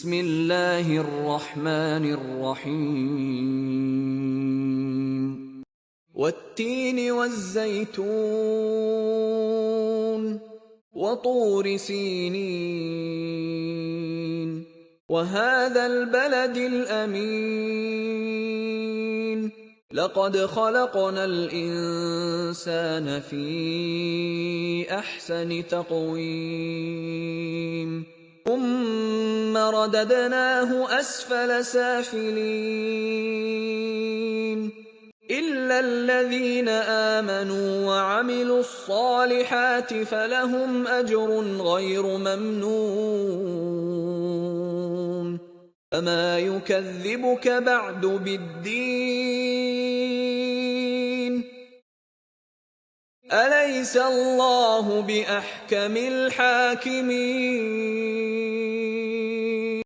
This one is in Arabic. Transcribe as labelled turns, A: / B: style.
A: بسم الله الرحمن الرحيم والتين والزيتون وطور سينين وهذا البلد الأمين لقد خلقنا الإنسان في أحسن تقويم ثم رددناه أسفل سافلين إلا الذين آمنوا وعملوا الصالحات فلهم أجر غير ممنون فما يكذبك بعد بالدين أليس الله بأحكم الحاكمين